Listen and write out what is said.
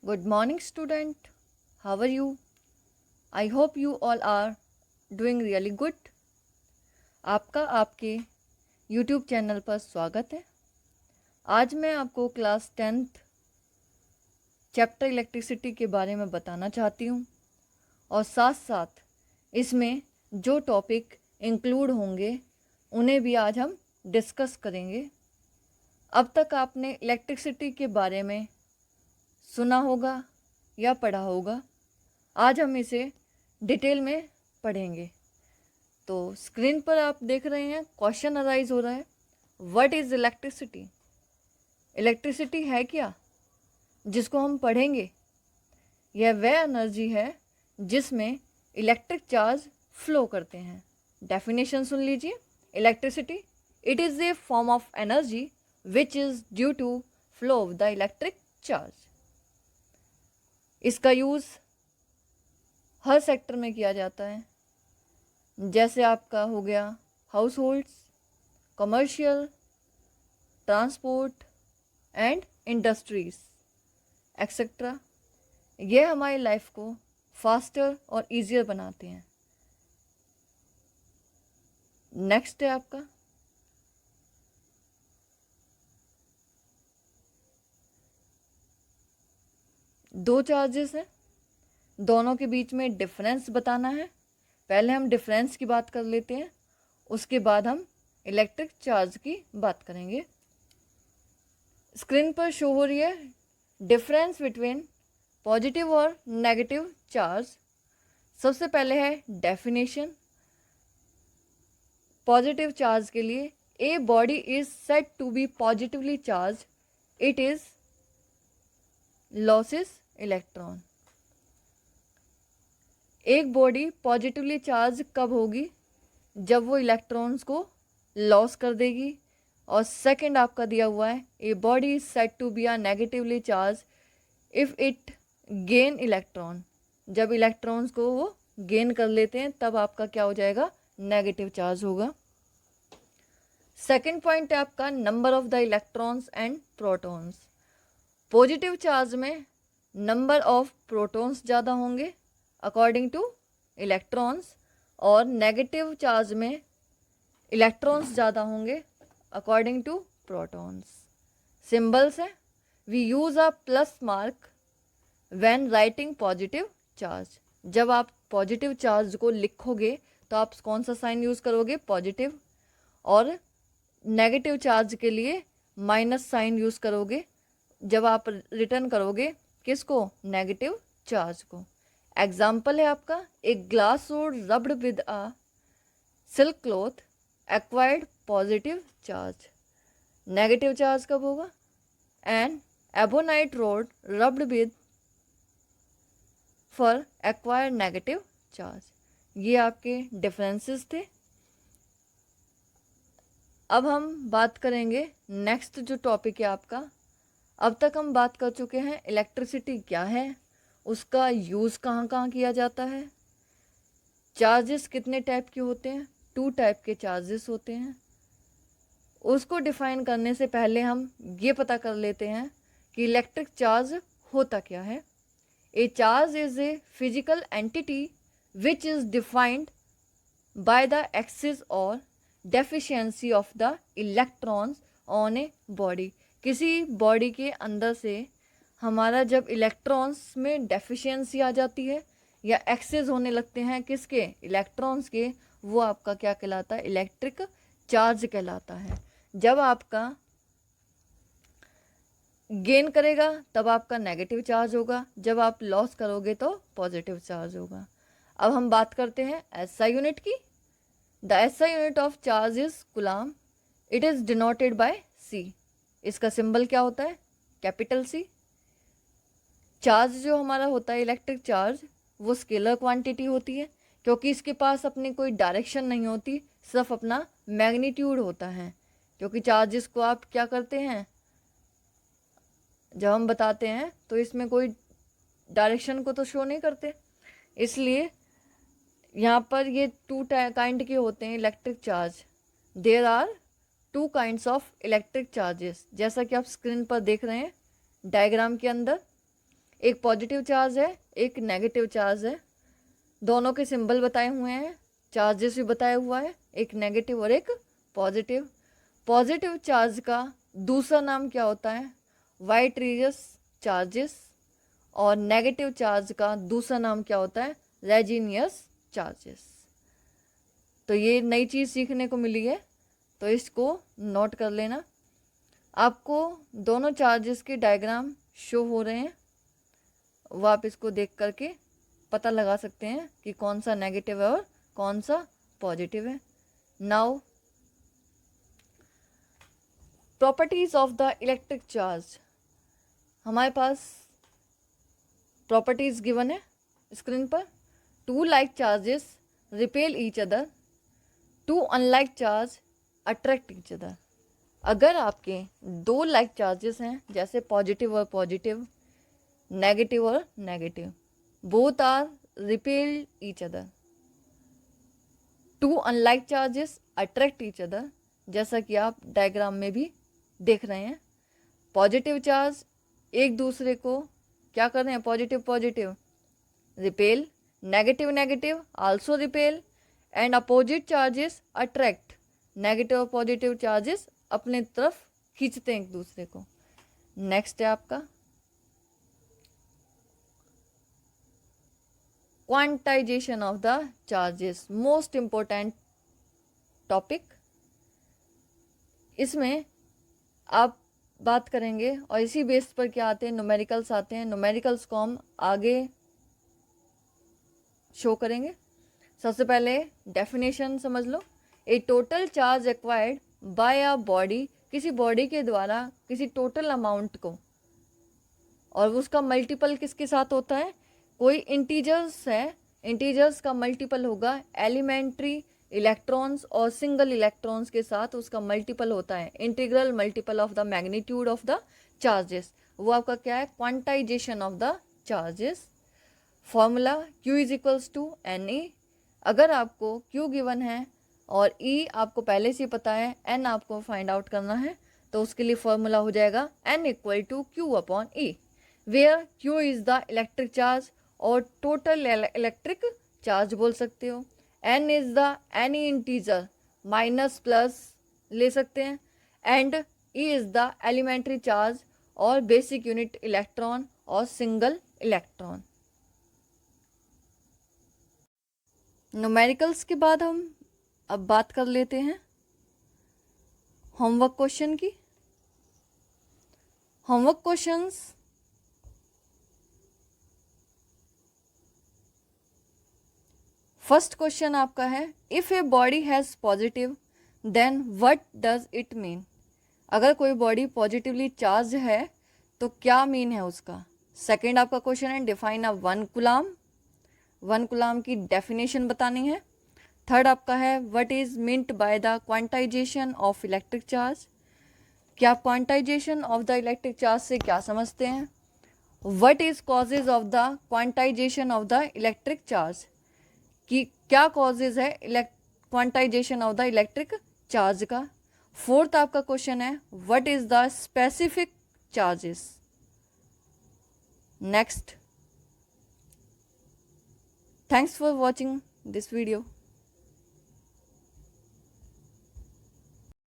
Good morning, student. How are you? I hope you all are doing really good. आपका आपके YouTube channel पर स्वागत है। आज मैं आपको क्लास 10th चैप्टर इलेक्ट्रिसिटी के बारे में बताना चाहती हूँ और साथ साथ इसमें जो टॉपिक इंक्लूड होंगे उन्हें भी आज हम डिस्कस करेंगे। अब तक आपने इलेक्ट्रिसिटी के बारे में सुना होगा या पढ़ा होगा। आज हम इसे डिटेल में पढ़ेंगे। तो स्क्रीन पर आप देख रहे हैं क्वेश्चन अराइज हो रहा है, व्हाट इज़ इलेक्ट्रिसिटी। इलेक्ट्रिसिटी है क्या जिसको हम पढ़ेंगे? यह वह एनर्जी है जिसमें इलेक्ट्रिक चार्ज फ्लो करते हैं। डेफिनेशन सुन लीजिए। Electricity, it is a form of energy which is due to flow of the electric charge. इसका यूज़ हर सेक्टर में किया जाता है, जैसे आपका हो गया households, commercial, transport and industries etcetera. ये हमारी लाइफ को फास्टर और इजियर बनाते हैं। नेक्स्ट है आपका दो चार्जेस हैं, दोनों के बीच में डिफरेंस बताना है। पहले हम डिफरेंस की बात कर लेते हैं, उसके बाद हम इलेक्ट्रिक चार्ज की बात करेंगे। स्क्रीन पर शो हो रही है डिफरेंस बिटवीन पॉजिटिव और नेगेटिव चार्ज। सबसे पहले है डेफिनेशन। पॉजिटिव चार्ज के लिए a body is said to be positively charge, it is losses electron. एक बॉडी पॉजिटिवली चार्ज कब होगी? जब वो इलेक्ट्रॉन्स को लॉस कर देगी। और सेकंड आपका दिया हुआ है a body is said to be a negatively charge if it gain electron. जब इलेक्ट्रॉन्स को वो गेन कर लेते हैं तब आपका क्या हो जाएगा? नेगेटिव चार्ज होगा। सेकंड पॉइंट है आपका number of the electrons and protons. Positive charge में नंबर ऑफ प्रोटॉन्स ज़्यादा होंगे अकॉर्डिंग टू इलेक्ट्रॉन्स, और नेगेटिव चार्ज में इलेक्ट्रॉन्स ज़्यादा होंगे अकॉर्डिंग टू प्रोटॉन्स। सिंबल्स हैं, we use a plus mark when writing positive charge. जब आप पॉजिटिव चार्ज को लिखोगे तो आप कौन सा साइन यूज़ करोगे? पॉजिटिव। और नेगेटिव चार्ज के लिए माइनस साइन यूज़ करोगे जब आप रिटर्न करोगे किसको? नेगेटिव चार्ज को। एग्जाम्पल है आपका a glass rod rubbed with a silk cloth acquired positive charge. Negative charge कब होगा? And ebonite road rubbed with for acquired negative charge. ये आपके डिफरेंसेस थे। अब हम बात करेंगे नेक्स्ट जो टॉपिक है आपका। अब तक हम बात कर चुके हैं इलेक्ट्रिसिटी क्या है, उसका यूज़ कहाँ कहाँ किया जाता है, चार्जेस कितने टाइप के होते हैं, 2 टाइप के चार्जेस होते हैं। उसको डिफाइन करने से पहले हम ये पता कर लेते हैं कि इलेक्ट्रिक चार्ज होता क्या है। A charge is a physical entity which is defined by the excess और deficiency of the electrons on a body. किसी बॉडी के अंदर से हमारा जब इलेक्ट्रॉन्स में डेफिशिएंसी आ जाती है या एक्सेस होने लगते हैं किसके? इलेक्ट्रॉन्स के, वो आपका क्या कहलाता है? इलेक्ट्रिक चार्ज कहलाता है। जब आपका गेन करेगा तब आपका नेगेटिव चार्ज होगा, जब आप लॉस करोगे तो पॉजिटिव चार्ज होगा। अब हम बात करते हैं एसआई यूनिट की। The SI unit of charge is coulomb. It is denoted by C. इसका सिंबल क्या होता है? Capital C. चार्ज जो हमारा होता है इलेक्ट्रिक चार्ज, वो स्केलर क्वांटिटी होती है क्योंकि इसके पास अपनी कोई डायरेक्शन नहीं होती, सिर्फ अपना मैग्नीट्यूड होता है। क्योंकि चार्जेस को आप क्या करते हैं, जब हम बताते हैं तो इसमें कोई डायरेक्शन को तो शो नहीं करते, इसलिए यहाँ पर ये 2 काइंड के होते हैं electric charge. There are 2 kinds of electric charges, जैसा कि आप स्क्रीन पर देख रहे हैं डायग्राम के अंदर। एक पॉजिटिव चार्ज है, एक नेगेटिव चार्ज है। दोनों के सिंबल बताए हुए हैं, चार्जेस भी बताया हुआ है, एक नेगेटिव और एक पॉजिटिव। पॉजिटिव चार्ज का दूसरा नाम क्या होता है? वाइट्रियस चार्जेस। और नेगेटिव चार्ज का दूसरा नाम क्या होता है? Resinous charges. तो ये नई चीज़ सीखने को मिली है, तो इसको नोट कर लेना। आपको दोनों चार्जेस के डायग्राम शो हो रहे हैं, वो आप इसको देख करके पता लगा सकते हैं कि कौन सा नेगेटिव है और कौन सा पॉजिटिव है। Now properties of the electric charge. हमारे पास प्रॉपर्टीज गिवन है स्क्रीन पर। Two like charges repel each other, two unlike charge attract each other. अगर आपके दो लाइक चार्जेस हैं, जैसे पॉजिटिव और पॉजिटिव, नेगेटिव और negative, both are repel each other. Two unlike charges attract each other, जैसा कि आप डायग्राम में भी देख रहे हैं। पॉजिटिव चार्ज एक दूसरे को क्या कर रहे हैं? Positive positive repel, negative negative also repel, and opposite charges attract. Negative और पॉजिटिव चार्जेस अपने तरफ खींचते हैं एक दूसरे को। नेक्स्ट है आपका quantization of the charges, most important topic. इसमें आप बात करेंगे और इसी बेस पर क्या आते हैं? न्यूमेरिकल्स आते हैं। न्यूमेरिकल्स को हम आगे शो करेंगे। सबसे पहले डेफिनेशन समझ लो। A total charge acquired by a body, किसी बॉडी के द्वारा किसी टोटल अमाउंट को, और उसका मल्टीपल किसके साथ होता है? कोई इंटीजर्स है, इंटीजर्स का मल्टीपल होगा एलिमेंट्री इलेक्ट्रॉन्स और सिंगल इलेक्ट्रॉन्स के साथ उसका मल्टीपल होता है। Integral multiple of the magnitude of the charges, वो आपका क्या है? Quantization of the charges. Formula Q is equals to NE। अगर आपको Q गिवन है और E आपको पहले से पता है, N आपको फाइंड आउट करना है, तो उसके लिए फॉर्मूला हो जाएगा N equal to Q upon E, where Q is the electric charge और टोटल इलेक्ट्रिक चार्ज बोल सकते हो। N is the any integer, minus plus ले सकते हैं, and E is the elementary charge और बेसिक यूनिट इलेक्ट्रॉन और single electron. Numericals के बाद हम अब बात कर लेते हैं होमवर्क क्वेश्चन की। होमवर्क क्वेश्चंस फर्स्ट क्वेश्चन आपका है, if a body has positive then what does it mean. अगर कोई बॉडी पॉजिटिवली चार्ज है तो क्या मीन है उसका। सेकंड आपका क्वेश्चन है, define a one coulomb. One coulomb की डेफिनेशन बतानी है। थर्ड आपका है, what is meant by the quantization of electric charge. क्या quantization of the electric charge से क्या समझते हैं। What is causes of the quantization of the electric charge, कि क्या कॉजेज है quantization of the electric charge का। फोर्थ आपका क्वेश्चन है, what is the specific charges. Next, thanks for watching this video.